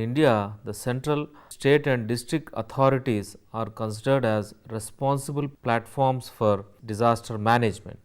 India, the central, state and district authorities are considered as responsible platforms for disaster management.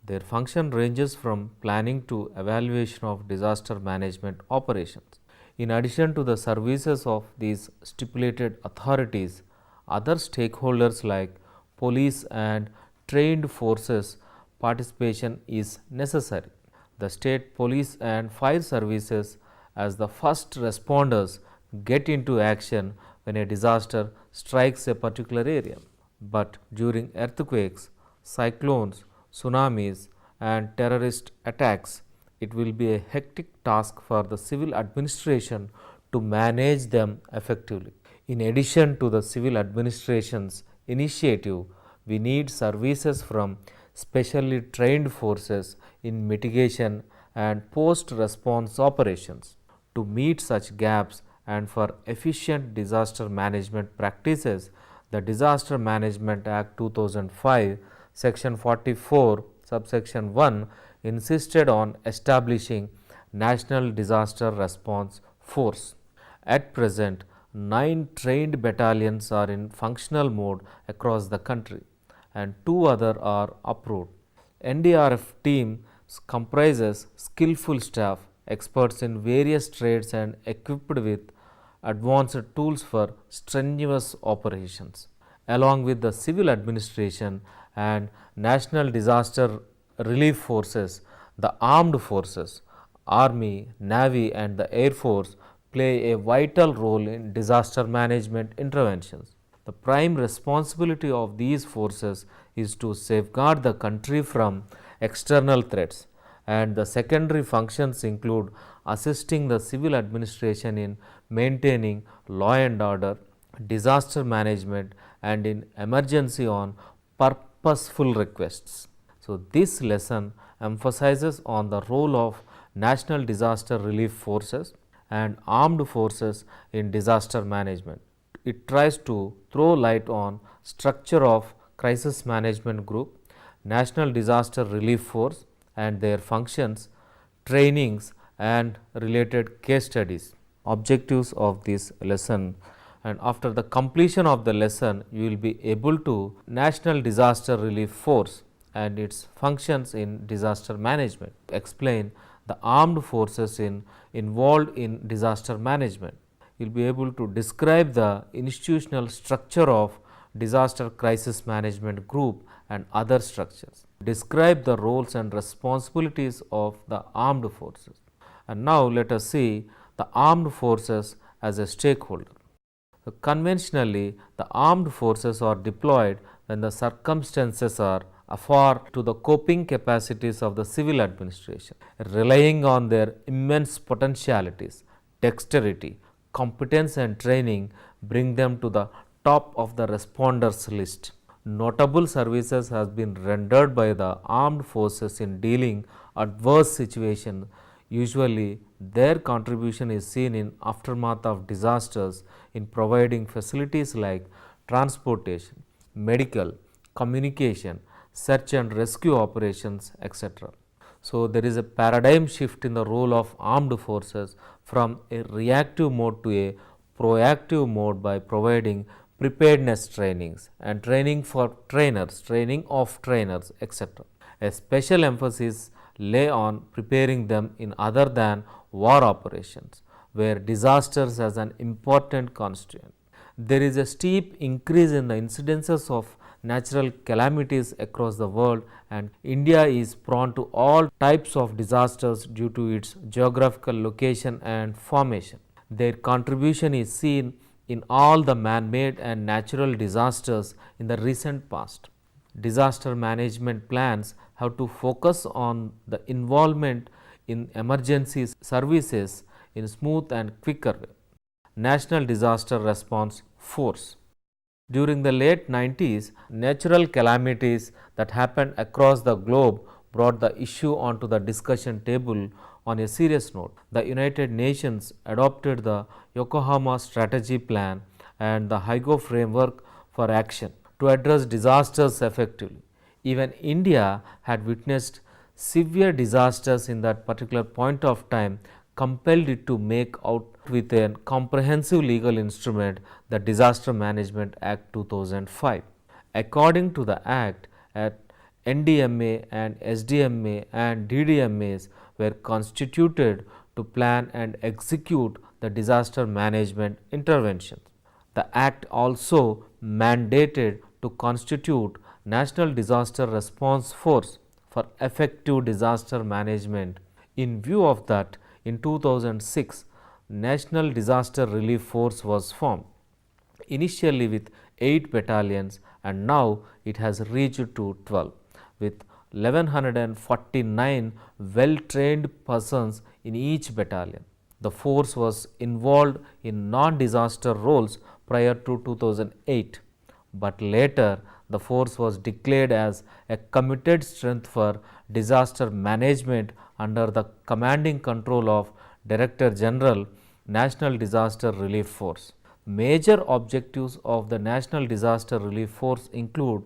Their function ranges from planning to evaluation of disaster management operations. In addition to the services of these stipulated authorities, other stakeholders like police and trained forces participation is necessary. The state police and fire services as the first responders get into action when a disaster strikes a particular area. But during earthquakes, cyclones, tsunamis and terrorist attacks, it will be a hectic task for the civil administration to manage them effectively. In addition to the civil administration's initiative, we need services from specially trained forces in mitigation and post response operations. To meet such gaps and for efficient disaster management practices, the Disaster Management Act 2005, Section 44, subsection 1 insisted on establishing National Disaster Response Force. At present, 9 trained battalions are in functional mode across the country and 2 other are approved. NDRF team comprises skillful staff, experts in various trades and equipped with advanced tools for strenuous operations. Along with the civil administration and national disaster relief forces, the armed forces, Army, Navy and the Air Force play a vital role in disaster management interventions. The prime responsibility of these forces is to safeguard the country from external threats, and the secondary functions include assisting the civil administration in maintaining law and order, disaster management and in emergency on purposeful requests. So, this lesson emphasizes on the role of national disaster relief forces and armed forces in disaster management. It tries to throw light on structure of crisis management group, national disaster relief force and their functions, trainings and related case studies. Objectives of this lesson, and after the completion of the lesson you will be able to National Disaster Relief Force and its functions in disaster management. Explain the armed forces involved in disaster management. You will be able to describe the institutional structure of disaster crisis management group and other structures. Describe the roles and responsibilities of the armed forces. And now let us see the armed forces as a stakeholder. So, conventionally, the armed forces are deployed when the circumstances are afar to the coping capacities of the civil administration, relying on their immense potentialities, dexterity, competence and training bring them to the top of the responders list. Notable services has been rendered by the armed forces in dealing adverse situations. Usually, their contribution is seen in aftermath of disasters in providing facilities like transportation, medical, communication, search and rescue operations, etc. So, there is a paradigm shift in the role of armed forces from a reactive mode to a proactive mode by providing preparedness trainings and training for trainers, training of trainers, etc. A special emphasis lay on preparing them in other than war operations, where disasters as an important constituent. There is a steep increase in the incidences of natural calamities across the world, and India is prone to all types of disasters due to its geographical location and formation. Their contribution is seen in all the man-made and natural disasters in the recent past. Disaster management plans have to focus on the involvement in emergency services in smooth and quicker way. National Disaster Response Force. During the late 90s, natural calamities that happened across the globe brought the issue onto the discussion table. On a serious note, the United Nations adopted the Yokohama Strategy Plan and the Hyogo Framework for Action to address disasters effectively. Even India had witnessed severe disasters in that particular point of time, compelled it to make out with a comprehensive legal instrument, the Disaster Management Act 2005. According to the Act, at NDMA and SDMA and DDMAs were constituted to plan and execute the disaster management interventions. The Act also mandated to constitute National Disaster Response Force for effective disaster management. In view of that, in 2006, National Disaster Relief Force was formed, initially with 8 battalions, and now it has reached to 12 with 1149 well trained persons in each battalion. The force was involved in non disaster roles prior to 2008, but later the force was declared as a committed strength for disaster management under the commanding control of Director General, National Disaster Relief Force. Major objectives of the National Disaster Relief Force include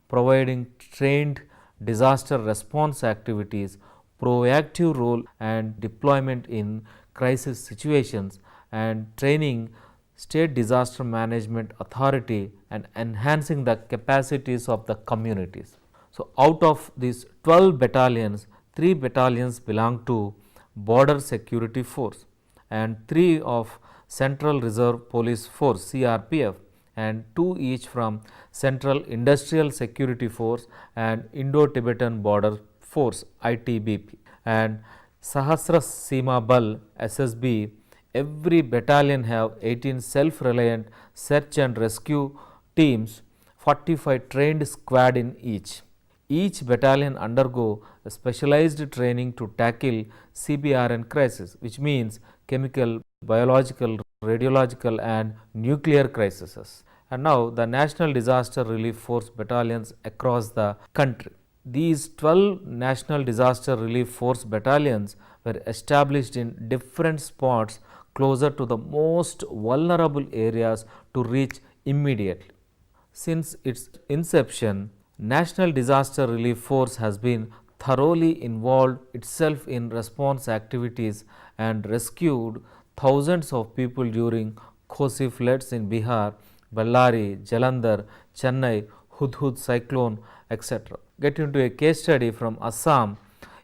providing trained disaster response activities, proactive role and deployment in crisis situations, and training state disaster management authority and enhancing the capacities of the communities. So, out of these 12 battalions, 3 battalions belong to Border Security Force and 3 of Central Reserve Police Force CRPF and 2 each from Central Industrial Security Force and Indo-Tibetan Border Force ITBP and Sahasra Seema Bal SSB. Every battalion have 18 self-reliant search and rescue teams, 45 trained squad in each. Each battalion undergo a specialized training to tackle CBRN crisis, which means chemical, biological, radiological and nuclear crises. And now the National Disaster Relief Force battalions across the country. These 12 National Disaster Relief Force battalions were established in different spots closer to the most vulnerable areas to reach immediately. Since its inception, National Disaster Relief Force has been thoroughly involved itself in response activities and rescued thousands of people during Kosi floods in Bihar, Ballari, Jalandhar, Chennai, Hudhud cyclone, etc. Get into a case study from Assam.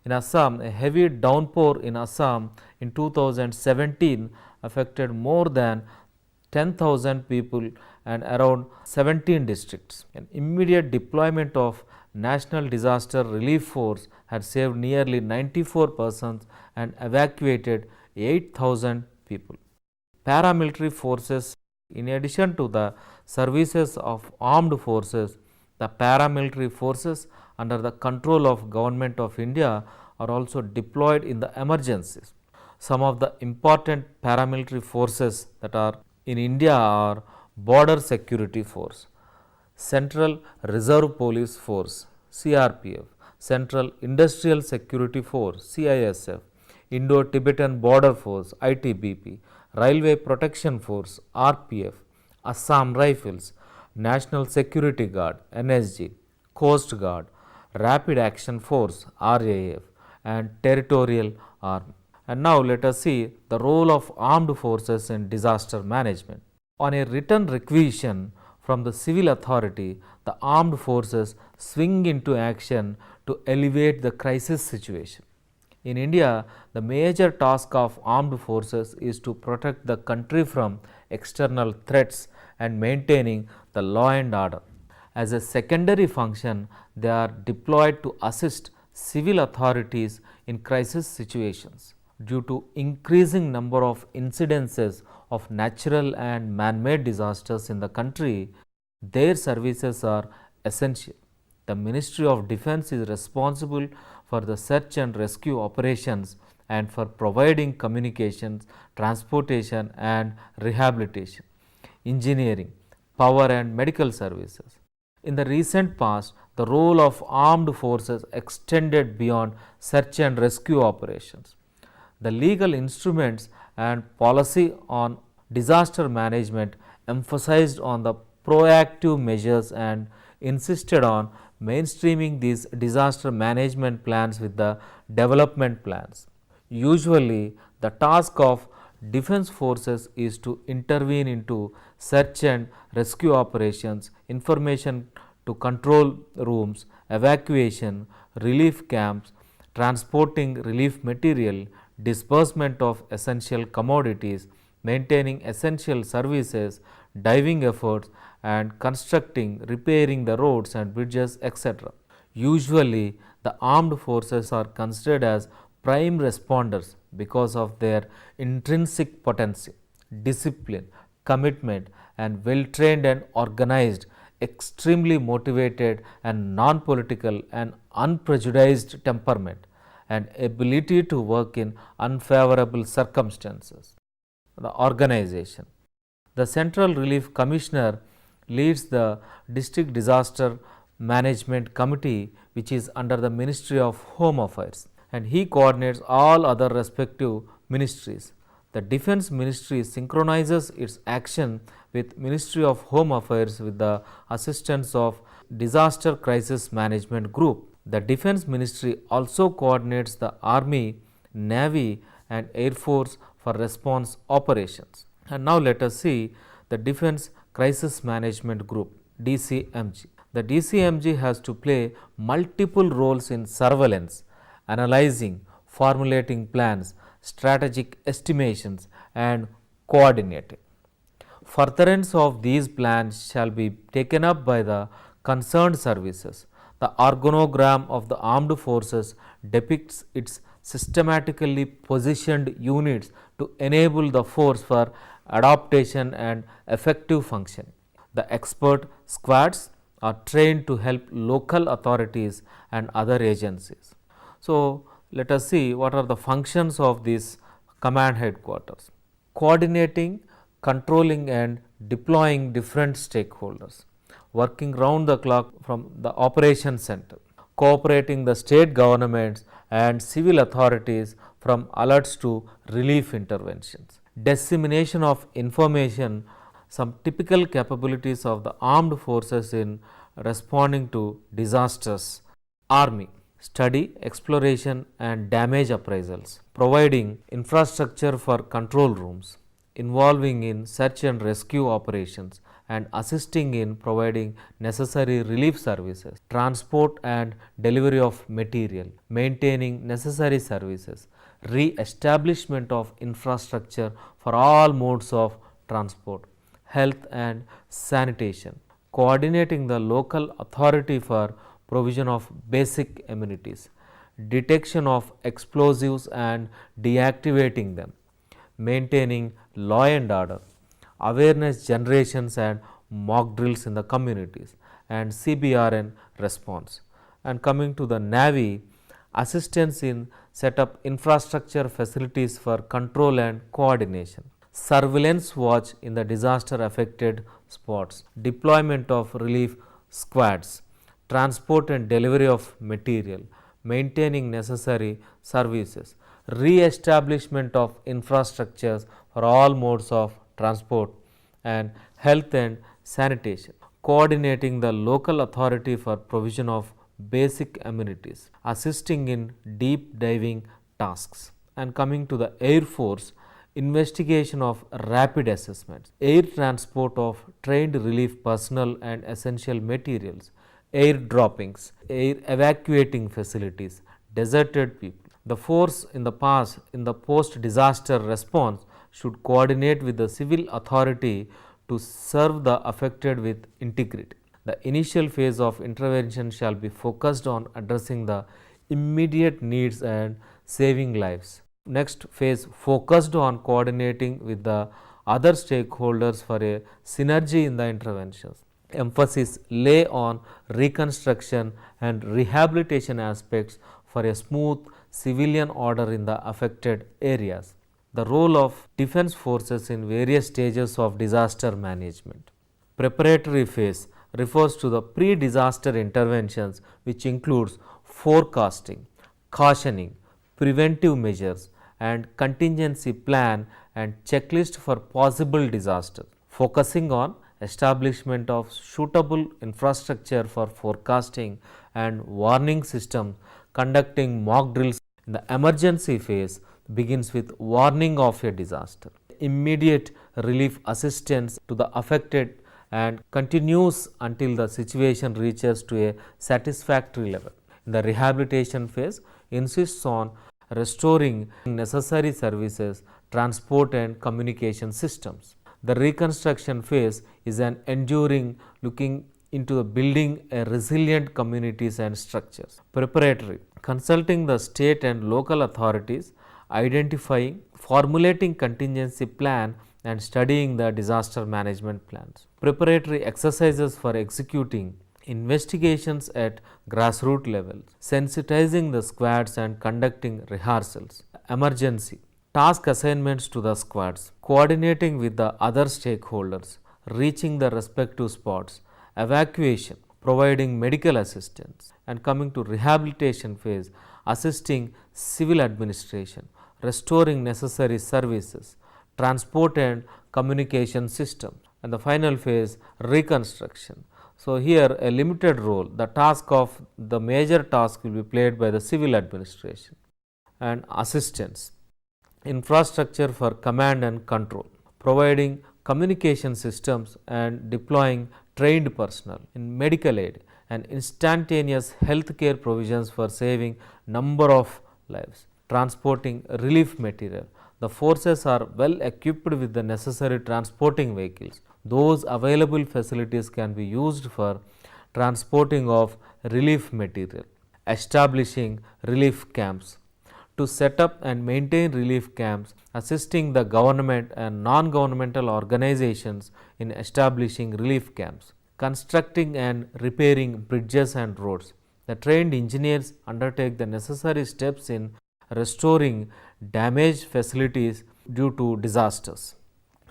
In Assam, a heavy downpour in Assam in 2017 affected more than 10,000 people and around 17 districts. An immediate deployment of National Disaster Relief Force had saved nearly 94 persons and evacuated 8,000 people. Paramilitary forces, in addition to the services of armed forces, the paramilitary forces under the control of Government of India are also deployed in the emergencies. Some of the important paramilitary forces that are in India are Border Security Force, Central Reserve Police Force CRPF, Central Industrial Security Force CISF, Indo-Tibetan Border Force ITBP, Railway Protection Force RPF, Assam Rifles, National Security Guard NSG, Coast Guard, Rapid Action Force RAF and Territorial Army. And now let us see the role of armed forces in disaster management. On a written requisition from the civil authority, the armed forces swing into action to elevate the crisis situation. In India, the major task of armed forces is to protect the country from external threats and maintaining the law and order. As a secondary function, they are deployed to assist civil authorities in crisis situations. Due to increasing number of incidences of natural and man-made disasters in the country, their services are essential. The Ministry of Defence is responsible for the search and rescue operations and for providing communications, transportation and rehabilitation, engineering, power and medical services. In the recent past, the role of armed forces extended beyond search and rescue operations. The legal instruments and policy on disaster management emphasized on the proactive measures and insisted on mainstreaming these disaster management plans with the development plans. Usually, The task of defense forces is to intervene into search and rescue operations, information to control rooms, evacuation, relief camps, transporting relief material, disbursement of essential commodities, maintaining essential services, diving efforts, and constructing, repairing the roads and bridges, etc. Usually, the armed forces are considered as prime responders because of their intrinsic potency, discipline, commitment, and well trained and organized, extremely motivated and non political and unprejudiced temperament, and ability to work in unfavorable circumstances. The organization. The Central Relief Commissioner leads the District Disaster Management Committee, which is under the Ministry of Home Affairs, and he coordinates all other respective ministries. The Defense Ministry synchronizes its action with Ministry of Home Affairs with the assistance of Disaster Crisis Management Group. The Defense Ministry also coordinates the Army, Navy and Air Force for response operations. And now let us see the Defense Crisis Management Group, DCMG. The DCMG has to play multiple roles in surveillance, analyzing, formulating plans, strategic estimations and coordinating. Furtherance of these plans shall be taken up by the concerned services. The organogram of the armed forces depicts its systematically positioned units to enable the force for adaptation and effective functioning. The expert squads are trained to help local authorities and other agencies. So, let us see what are the functions of this command headquarters. Coordinating, controlling and deploying different stakeholders, working round the clock from the operation center, cooperating the state governments and civil authorities from alerts to relief interventions. Dissemination of information, some typical capabilities of the armed forces in responding to disasters. Army, study, exploration and damage appraisals, providing infrastructure for control rooms, involving in search and rescue operations and assisting in providing necessary relief services, transport and delivery of material, maintaining necessary services, re-establishment of infrastructure for all modes of transport, health and sanitation, coordinating the local authority for provision of basic amenities, detection of explosives and deactivating them, maintaining law and order, awareness generations and mock drills in the communities, and CBRN response. And coming to the Navy, assistance in set up infrastructure facilities for control and coordination, surveillance watch in the disaster affected spots, deployment of relief squads, transport and delivery of material, maintaining necessary services, re-establishment of infrastructures for all modes of transport, and health and sanitation, coordinating the local authority for provision of basic amenities, assisting in deep diving tasks. And coming to the Air Force, investigation of rapid assessments, air transport of trained relief personnel and essential materials, air droppings, air evacuating facilities, deserted people. The force in the past in the post disaster response should coordinate with the civil authority to serve the affected with integrity. The initial phase of intervention shall be focused on addressing the immediate needs and saving lives. Next phase focused on coordinating with the other stakeholders for a synergy in the interventions. Emphasis lay on reconstruction and rehabilitation aspects for a smooth civilian order in the affected areas. The role of defense forces in various stages of disaster management. Preparatory phase refers to the pre-disaster interventions, which includes forecasting, cautioning, preventive measures and contingency plan and checklist for possible disasters, focusing on establishment of suitable infrastructure for forecasting and warning systems, conducting mock drills in the emergency phase, begins with warning of a disaster, immediate relief assistance to the affected, and continues until the situation reaches to a satisfactory level. The rehabilitation phase insists on restoring necessary services, transport and communication systems. The reconstruction phase is an enduring looking into the building a resilient communities and structures. Preparatory, consulting the state and local authorities, identifying, formulating contingency plan and studying the disaster management plans. Preparatory exercises for executing investigations at grassroots level, sensitizing the squads and conducting rehearsals. Emergency, task assignments to the squads, coordinating with the other stakeholders, reaching the respective spots. Evacuation, providing medical assistance, and coming to rehabilitation phase, assisting civil administration, restoring necessary services, transport and communication system, and the final phase, reconstruction. So, here a limited role, the task of the major task will be played by the civil administration. And assistance, infrastructure for command and control, providing communication systems and deploying trained personnel. In medical aid, and instantaneous health care provisions for saving number of lives, transporting relief material. The forces are well equipped with the necessary transporting vehicles. Those available facilities can be used for transporting of relief material. Establishing relief camps, to set up and maintain relief camps, assisting the government and non-governmental organizations in establishing relief camps, constructing and repairing bridges and roads. The trained engineers undertake the necessary steps in restoring damaged facilities due to disasters,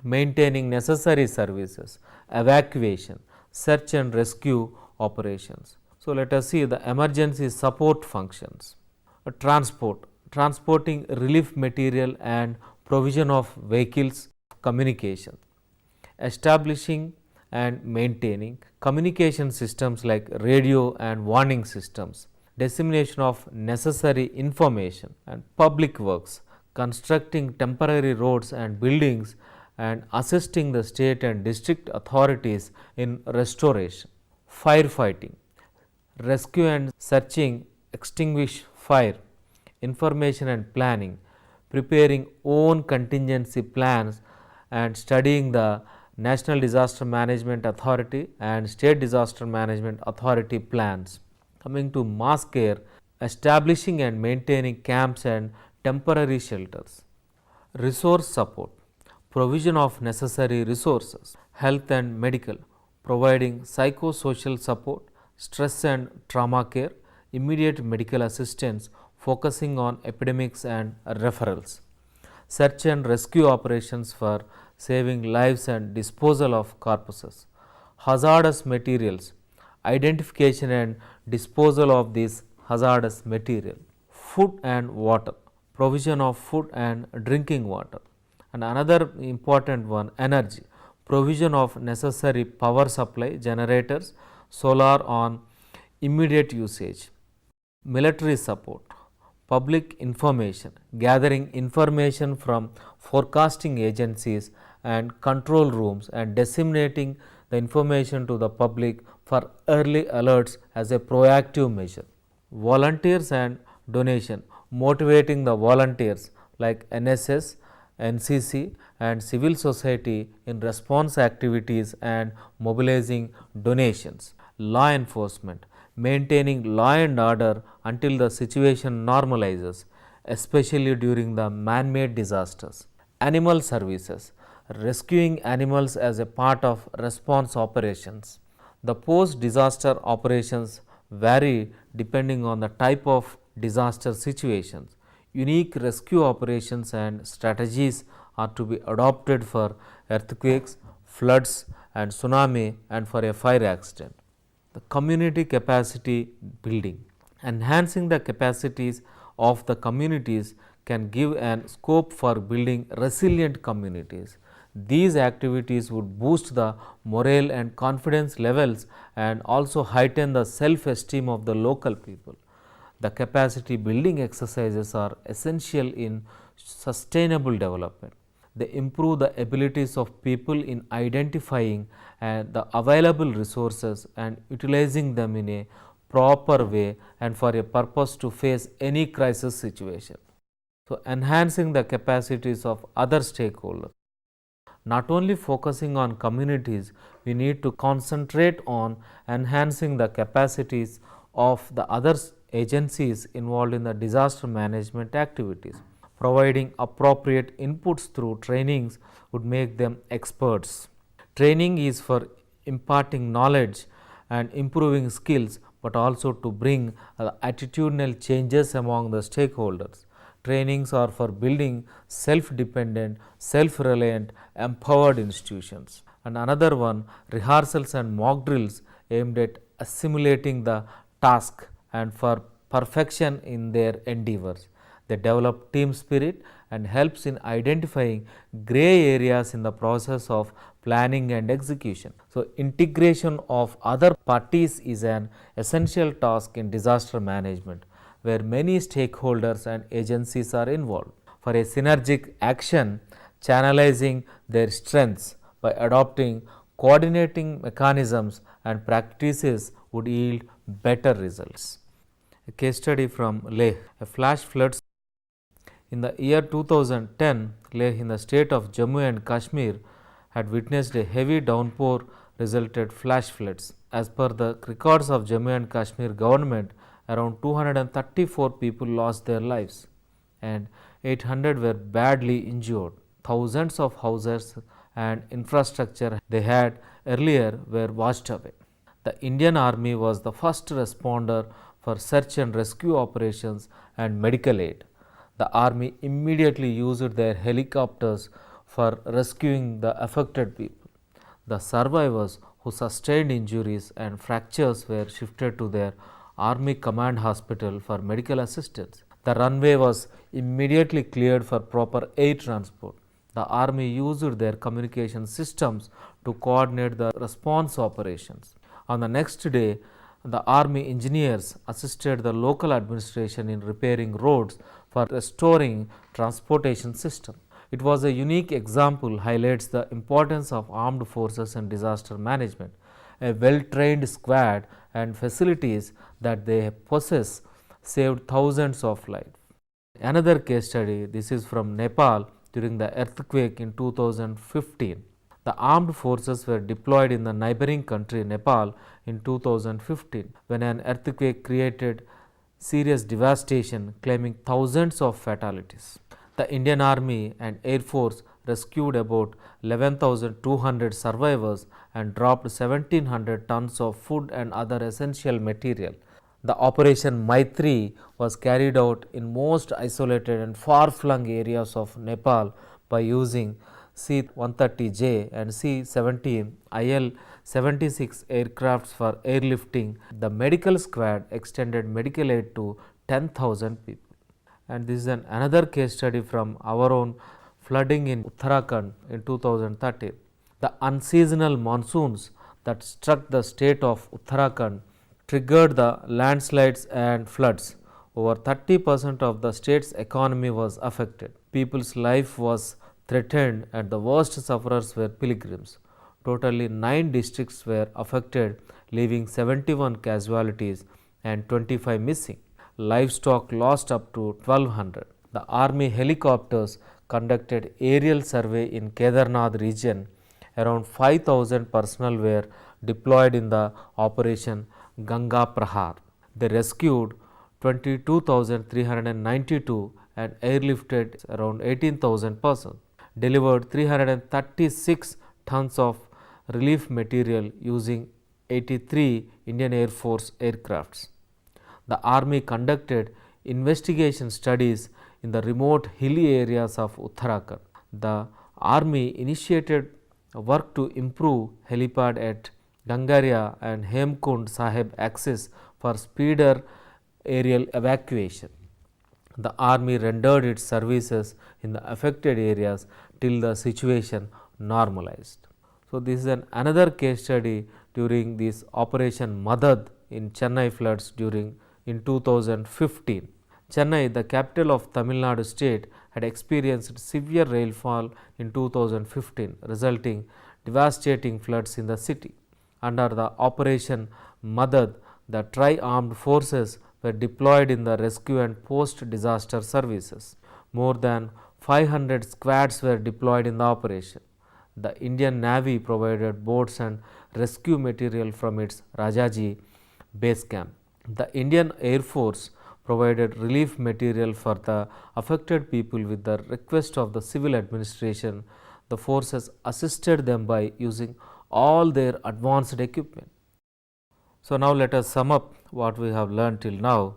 maintaining necessary services, evacuation, search and rescue operations. So, let us see the emergency support functions. Transporting relief material and provision of vehicles, communication, establishing and maintaining communication systems like radio and warning systems, dissemination of necessary information, and public works, constructing temporary roads and buildings and assisting the state and district authorities in restoration. Firefighting, rescue and searching, extinguish fire, information and planning, preparing own contingency plans and studying the National Disaster Management Authority and State Disaster Management Authority plans. Coming to mass care, establishing and maintaining camps and temporary shelters. Resource support, provision of necessary resources, health and medical, providing psychosocial support, stress and trauma care, immediate medical assistance, focusing on epidemics and referrals. Search and rescue operations for saving lives and disposal of corpses. Hazardous materials, identification and disposal of these hazardous material. Food and water, provision of food and drinking water. And another important one, energy, provision of necessary power supply, generators, solar on immediate usage. Military support, public information, gathering information from forecasting agencies and control rooms and disseminating the information to the public for early alerts as a proactive measure. Volunteers and donation, motivating the volunteers like NSS, NCC and civil society in response activities and mobilizing donations. Law enforcement, maintaining law and order until the situation normalizes, especially during the man-made disasters. Animal services, rescuing animals as a part of response operations. The post-disaster operations vary depending on the type of disaster situations. Unique rescue operations and strategies are to be adopted for earthquakes, floods and tsunami and for a fire accident. The community capacity building, enhancing the capacities of the communities can give an scope for building resilient communities. These activities would boost the morale and confidence levels and also heighten the self-esteem of the local people. The capacity building exercises are essential in sustainable development. They improve the abilities of people in identifying the available resources and utilizing them in a proper way and for a purpose to face any crisis situation. So, enhancing the capacities of other stakeholders. Not only focusing on communities, we need to concentrate on enhancing the capacities of the other agencies involved in the disaster management activities. Providing appropriate inputs through trainings would make them experts. Training is for imparting knowledge and improving skills, but also to bring attitudinal changes among the stakeholders. Trainings are for building self-dependent, self-reliant, empowered institutions. And another one, rehearsals and mock drills aimed at assimilating the task and for perfection in their endeavors. They develop team spirit and helps in identifying gray areas in the process of planning and execution. So, integration of other parties is an essential task in disaster management, where many stakeholders and agencies are involved. For a synergic action, channelizing their strengths by adopting coordinating mechanisms and practices would yield better results. A case study from Leh. A flash floods in the year 2010, Leh in the state of Jammu and Kashmir had witnessed a heavy downpour resulted flash floods. As per the records of Jammu and Kashmir government, around 234 people lost their lives and 800 were badly injured. Thousands of houses and infrastructure they had earlier were washed away. The Indian Army was the first responder for search and rescue operations and medical aid. The Army immediately used their helicopters for rescuing the affected people. The survivors who sustained injuries and fractures were shifted to their Army Command Hospital for medical assistance. The runway was immediately cleared for proper air transport. The Army used their communication systems to coordinate the response operations. On the next day, the Army engineers assisted the local administration in repairing roads for restoring transportation system. It was a unique example highlights the importance of armed forces in disaster management. A well-trained squad and facilities that they possess saved thousands of lives. Another case study, this is from Nepal during the earthquake in 2015. The armed forces were deployed in the neighboring country Nepal in 2015 when an earthquake created serious devastation, claiming thousands of fatalities. The Indian Army and Air Force rescued about 11,200 survivors and dropped 1,700 tons of food and other essential material. The Operation Maitri was carried out in most isolated and far-flung areas of Nepal by using C-130J and C-17 IL-76 aircrafts for airlifting. The medical squad extended medical aid to 10,000 people. And this is another case study from our own flooding in Uttarakhand in 2013. The unseasonal monsoons that struck the state of Uttarakhand triggered the landslides and floods. Over 30% of the state's economy was affected. People's life was threatened and the worst sufferers were pilgrims. Totally 9 districts were affected, leaving 71 casualties and 25 missing. Livestock lost up to 1,200. The army helicopters conducted aerial survey in Kedarnath region. Around 5,000 personnel were deployed in the operation Ganga Prahar. They rescued 22,392 and airlifted around 18,000 persons, delivered 336 tons of relief material using 83 Indian Air Force aircrafts. The Army conducted investigation studies in the remote hilly areas of Uttarakhand. The Army initiated work to improve helipad at Gangaria and Hemkund Sahib access for speeder aerial evacuation. The Army rendered its services in the affected areas till the situation normalized. So, this is another case study during this Operation Madad in Chennai floods in 2015. Chennai, the capital of Tamil Nadu state, had experienced severe rainfall in 2015, resulting devastating floods in the city. Under the Operation Madad, the tri-armed forces were deployed in the rescue and post-disaster services. More than 500 squads were deployed in the operation. The Indian Navy provided boats and rescue material from its Rajaji base camp. The Indian Air Force provided relief material for the affected people with the request of the civil administration. The forces assisted them by using all their advanced equipment. So, now let us sum up what we have learned till now.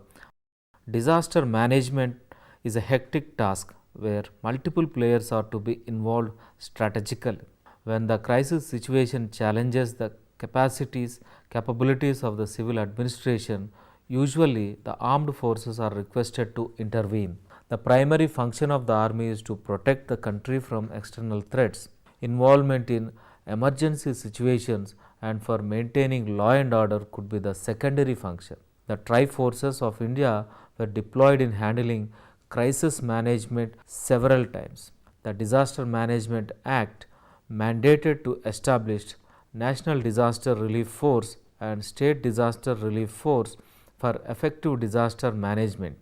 Disaster management is a hectic task where multiple players are to be involved strategically. When the crisis situation challenges the capabilities of the civil administration, usually the armed forces are requested to intervene. The primary function of the army is to protect the country from external threats. Involvement in emergency situations and for maintaining law and order could be the secondary function. The tri-forces of India were deployed in handling crisis management several times. The Disaster Management Act mandated to establish National Disaster Relief Force and State Disaster Relief Force for effective disaster management.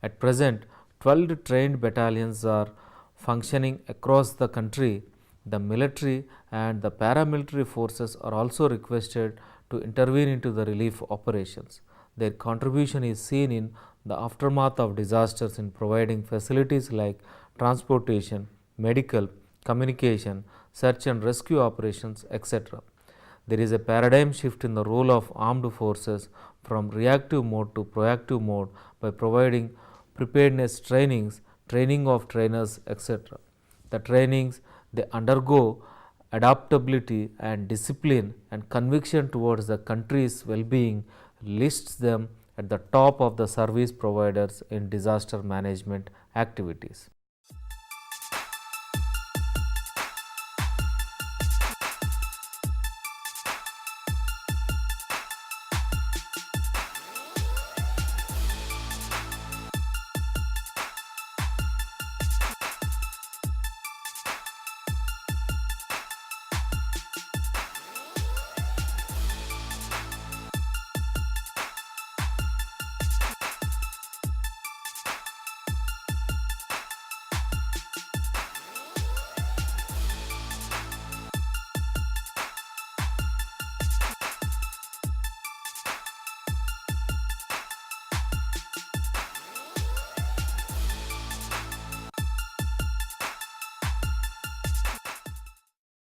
At present, 12 trained battalions are functioning across the country. The military and the paramilitary forces are also requested to intervene into the relief operations. Their contribution is seen in the aftermath of disasters in providing facilities like transportation, medical, communication, search and rescue operations, etc. There is a paradigm shift in the role of armed forces from reactive mode to proactive mode by providing preparedness trainings, training of trainers, etc. The trainings they undergo adaptability and discipline and conviction towards the country's well-being lists them at the top of the service providers in disaster management activities.